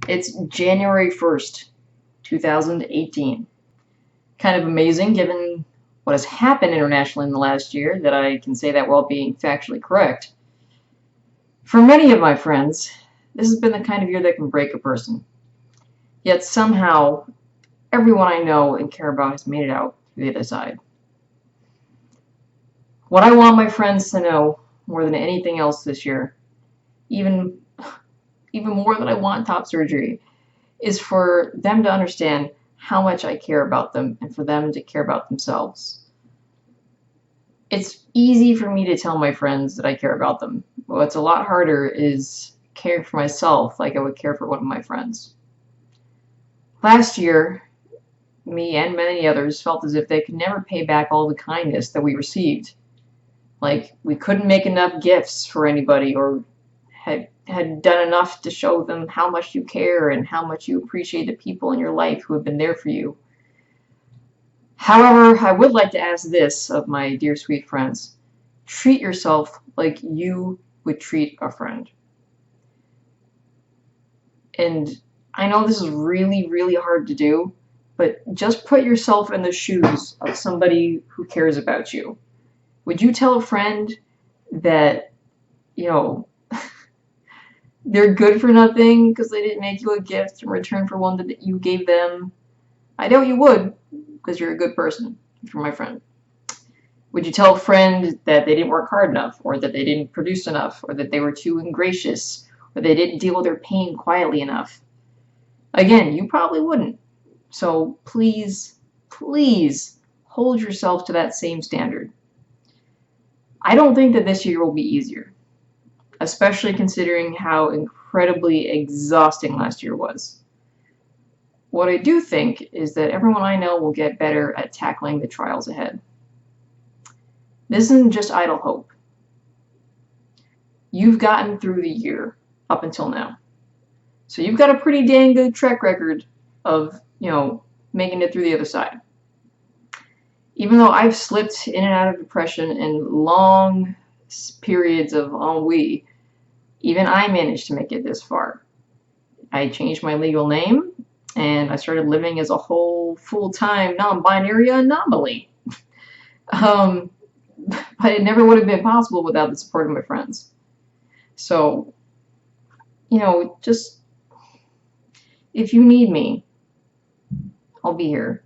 It's January 1st, 2018. Kind of amazing given what has happened internationally in the last year that I can say that while being factually correct. For many of my friends, this has been the kind of year that can break a person. Yet somehow, everyone I know and care about has made it out to the other side. What I want my friends to know more than anything else this year, even more than I want top surgery, is for them to understand how much I care about them and for them to care about themselves. It's easy for me to tell my friends that I care about them. What's a lot harder is caring for myself like I would care for one of my friends. Last year, me and many others felt as if they could never pay back all the kindness that we received. Like we couldn't make enough gifts for anybody or had done enough to show them how much you care and how much you appreciate the people in your life who have been there for you. However, I would like to ask this of my dear sweet friends. Treat yourself like you would treat a friend. And I know this is really, really hard to do, but just put yourself in the shoes of somebody who cares about you. Would you tell a friend that, they're good for nothing because they didn't make you a gift in return for one that you gave them? I doubt you would, because you're a good person, if you're my friend. Would you tell a friend that they didn't work hard enough, or that they didn't produce enough, or that they were too ingracious, or they didn't deal with their pain quietly enough? Again, you probably wouldn't. So please, please hold yourself to that same standard. I don't think that this year will be easier, especially considering how incredibly exhausting last year was. What I do think is that everyone I know will get better at tackling the trials ahead. This isn't just idle hope. You've gotten through the year up until now. So you've got a pretty dang good track record of, making it through the other side. Even though I've slipped in and out of depression and long periods of ennui, even I managed to make it this far. I changed my legal name, and I started living as a whole full-time non-binary anomaly. But it never would have been possible without the support of my friends. So, just if you need me, I'll be here.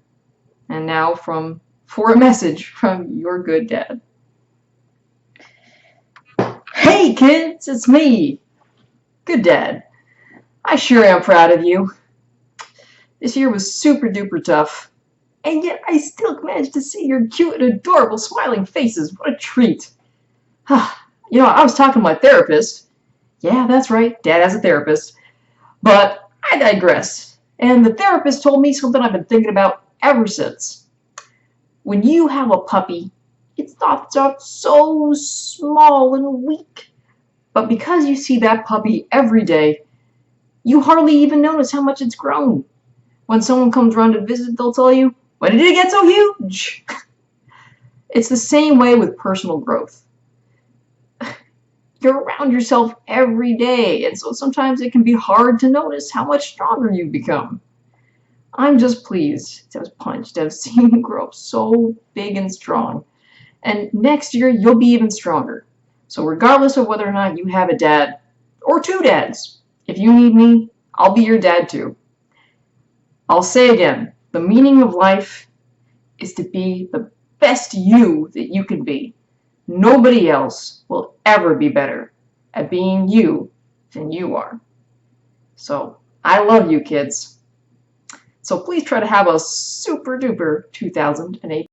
And now for a message from your good dad. Hey kids, it's me, good dad. I sure am proud of you. This year was super duper tough, and yet I still managed to see your cute and adorable smiling faces. What a treat. I was talking to my therapist. Yeah, that's right, Dad has a therapist. But I digress. And the therapist told me something I've been thinking about ever since. When you have a puppy, its thoughts are so small and weak. But because you see that puppy every day, you hardly even notice how much it's grown. When someone comes around to visit, they'll tell you, "When did it get so huge?" It's the same way with personal growth. You're around yourself every day, and so sometimes it can be hard to notice how much stronger you've become. I'm just pleased to have seen you grow up so big and strong. And next year, you'll be even stronger. So regardless of whether or not you have a dad, or two dads, if you need me, I'll be your dad too. I'll say again, the meaning of life is to be the best you that you can be. Nobody else will ever be better at being you than you are. So I love you, kids. So please try to have a super duper 2008.